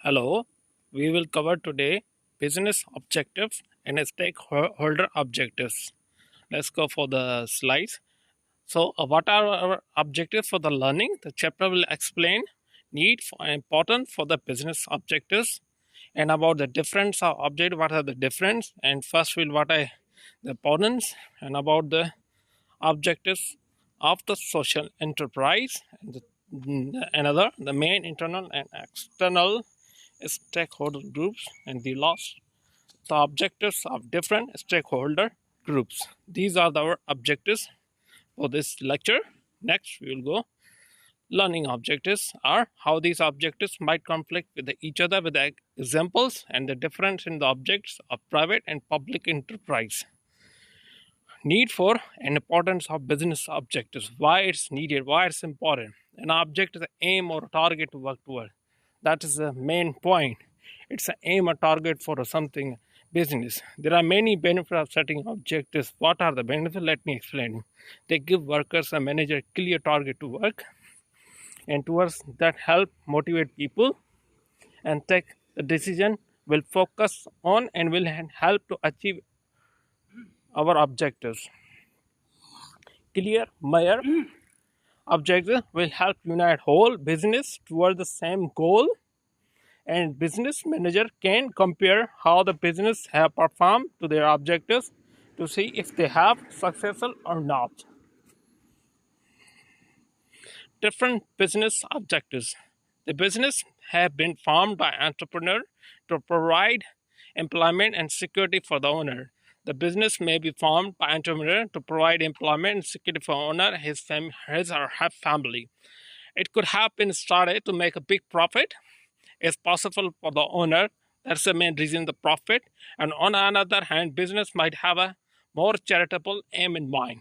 Hello, we will cover today business objectives and stakeholder objectives. Let's go for the slides. So, what are our objectives for the learning? The chapter will explain need for important for the business objectives and about the difference of object. What are the difference? And first, will what are the importance and about the objectives of the social enterprise. And another, the main internal and external stakeholder groups, and the last, the objectives of different stakeholder groups. These are our objectives for this lecture. Next, we will go. Learning objectives are how these objectives might conflict with each other with examples and the difference in the objects of private and public enterprise. Need for and importance of business objectives. Why it's needed, why it's important. An object is an aim or a target to work toward. That is the main point. It's an aim or target for something business. There are many benefits of setting objectives. What are the benefits? Let me explain. They give workers and manager a clear target to work, and towards that help motivate people and take the decision will focus on and will help to achieve our objectives. Clear, mere objectives will help unite whole business toward the same goal, and business manager can compare how the business have performed to their objectives to see if they have successful or not. Different business objectives. The business have been formed by entrepreneur to provide employment and security for the owner. The business may be formed by entrepreneur to provide employment and security for owner, his or her family. It could have been started to make a big profit. It's possible for the owner. That's the main reason, the profit. And on another hand, business might have a more charitable aim in mind.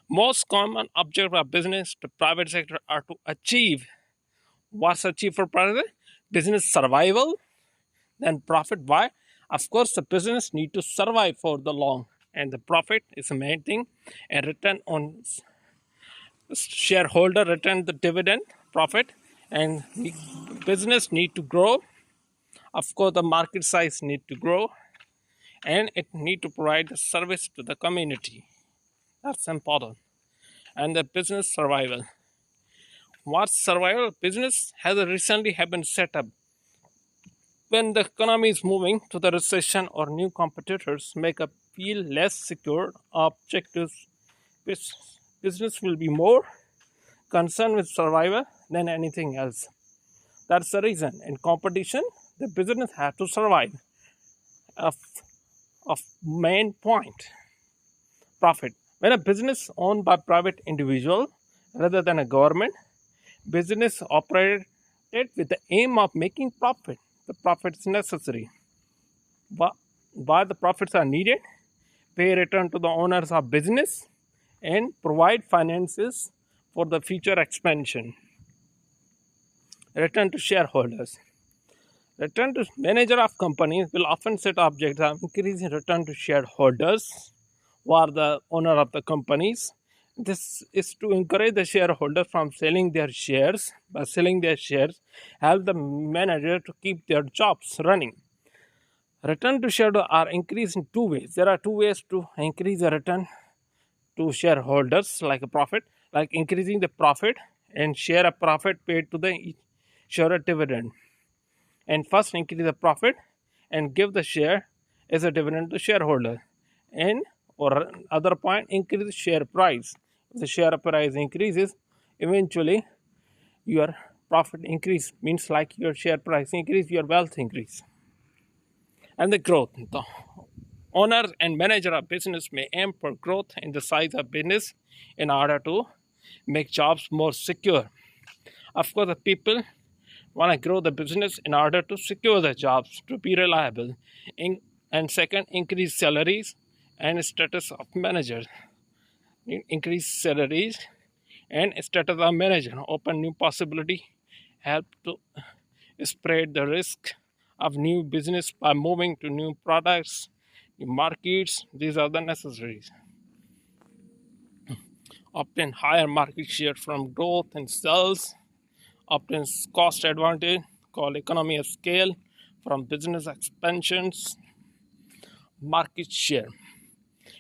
Most common objective of business to private sector are to achieve. What's achieved for private? Business survival, then profit. Why? Of course, the business need to survive for the long, and the profit is the main thing. And return on shareholder return, the dividend, profit, and business need to grow. Of course, the market size need to grow, and it need to provide the service to the community. That's important. And the business survival. What's survival? Business has recently have been set up. When the economy is moving to the recession or new competitors make us feel less secure, objectives, business will be more concerned with survival than anything else. That's the reason. In competition, the business has to survive. Of main point, profit. When a business owned by private individual rather than a government, business operated with the aim of making profit. The profit is necessary. Why the profits are needed? Pay return to the owners of business and provide finances for the future expansion. Return to shareholders. Return to manager of companies will often set objectives of increasing return to shareholders who are the owner of the companies. This is to encourage the shareholders from selling their shares. By selling their shares, help the manager to keep their jobs running. Return to shareholders are increased in two ways. There are two ways to increase the return to shareholders, like a profit, like increasing the profit and share a profit paid to the shareholder dividend. And first increase the profit and give the share as a dividend to shareholder. And or other point, increase the share price. If the share price increases, eventually your profit increase, means like your share price increase, your wealth increase. And the growth. The owner and manager of business may aim for growth in the size of business in order to make jobs more secure. Of course, the people want to grow the business in order to secure the jobs, to be reliable. And second, increase salaries and status of managers. Increase salaries and status of manager, open new possibility, help to spread the risk of new business by moving to new products, new markets. These are the necessaries. Obtain higher market share from growth in sales obtains cost advantage called economy of scale from business expansions. Market share.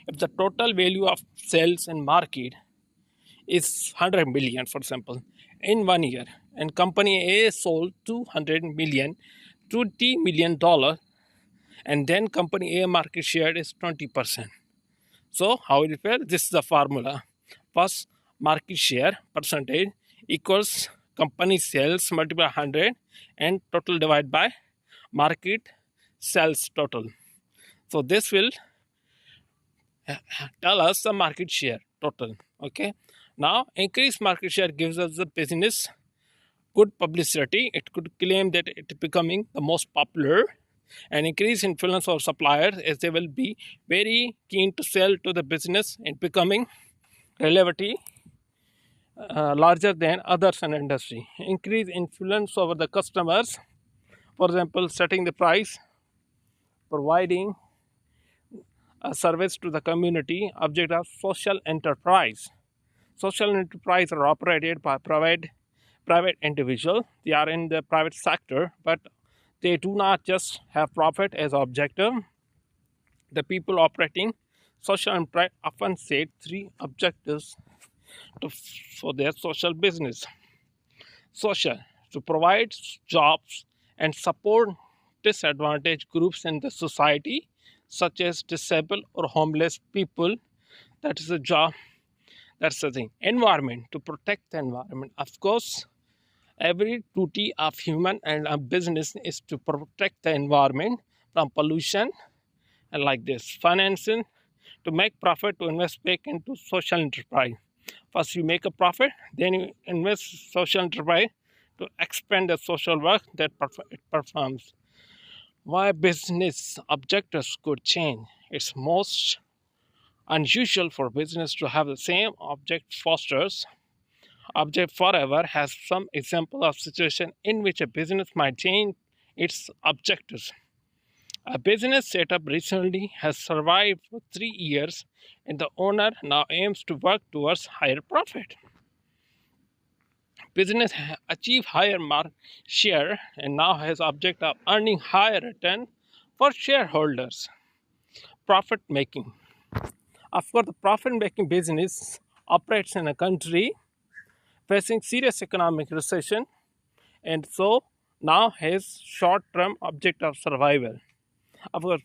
If the total value of sales in market is 100 million, for example, in 1 year, and company A sold 200 million, $20 million, and then company A market share is 20%. So how it will? This is the formula. First, market share percentage equals company sales multiplied by 100 and total divided by market sales total. So this will tell us the market share total. Okay. Now increased market share gives us the business good publicity. It could claim that it is becoming the most popular, and increase influence of suppliers as they will be very keen to sell to the business and becoming relevantly larger than others in industry. Increase influence over the customers, for example, setting the price, providing a service to the community. Object of social enterprise. Social enterprise are operated by private individual. They are in the private sector, but they do not just have profit as objective. The people operating social enterprise often set three objectives for their social business. Social, to provide jobs and support disadvantaged groups in the society, such as disabled or homeless people. That is a job. That's the thing. Environment, to protect the environment. Of course, every duty of human and a business is to protect the environment from pollution and like this. Financing, to make profit, to invest back into social enterprise. First you make a profit, then you invest social enterprise to expand the social work that it performs. Why business objectives could change? It's most unusual for business to have the same object fosters object forever. Has some example of situation in which a business might change its objectives. A business setup recently has survived for 3 years, and the owner now aims to work towards higher profit. Business achieved higher market share and now has object of earning higher return for shareholders. Profit making. Of course, the profit making business operates in a country facing serious economic recession, and so now has short-term object of survival. Of course,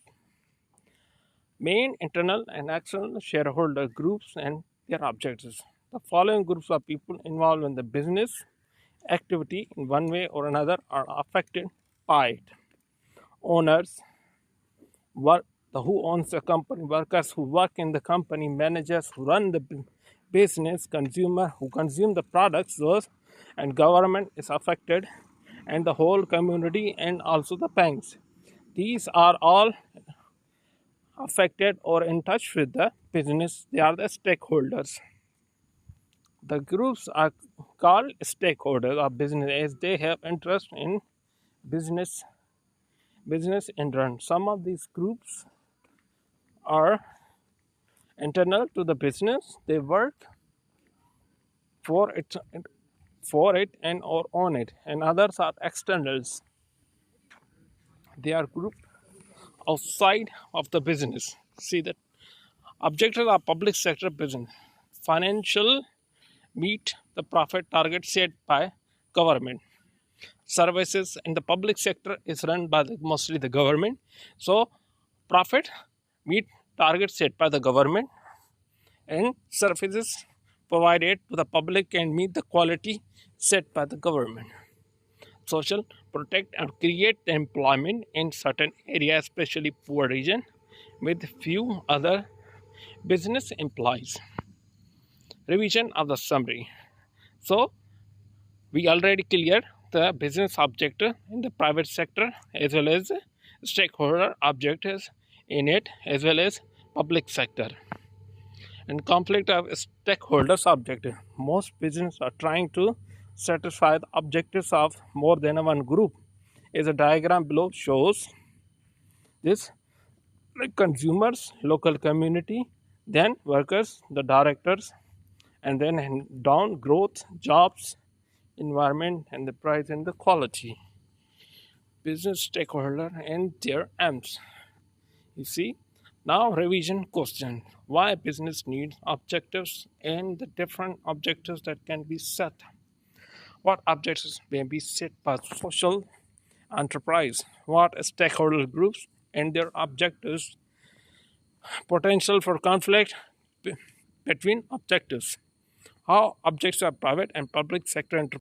main internal and external shareholder groups and their objectives. The following groups of people involved in the business activity in one way or another are affected by it. Owners, who owns the company, workers who work in the company, managers who run the business, consumer who consume the products, those, and government is affected, and the whole community, and also the banks. These are all affected or in touch with the business. They are the stakeholders. The groups are called stakeholders of business as they have interest in business and run. Some of these groups are internal to the business. They work for it and or on it, and others are externals. They are group outside of the business. See that objectives are public sector business. Financial meet the profit target set by government. Services in the public sector is run by mostly the government. So profit meet target set by the government, and services provided to the public and meet the quality set by the government. Social, protect and create employment in certain areas, especially poor region, with few other business employees. Revision of the summary. So we already cleared the business objective in the private sector as well as stakeholder objectives in it as well as public sector. And conflict of stakeholders objective. Most businesses are trying to satisfy the objectives of more than one group. As a diagram below shows this, like consumers, local community, then workers, the directors, and then down growth, jobs, environment, and the price and the quality. Business stakeholder and their aims. You see, now revision question: why business needs objectives and the different objectives that can be set. What objectives may be set by social enterprise? What stakeholder groups and their objectives? Potential for conflict between objectives. How objects are private and public sector enterprise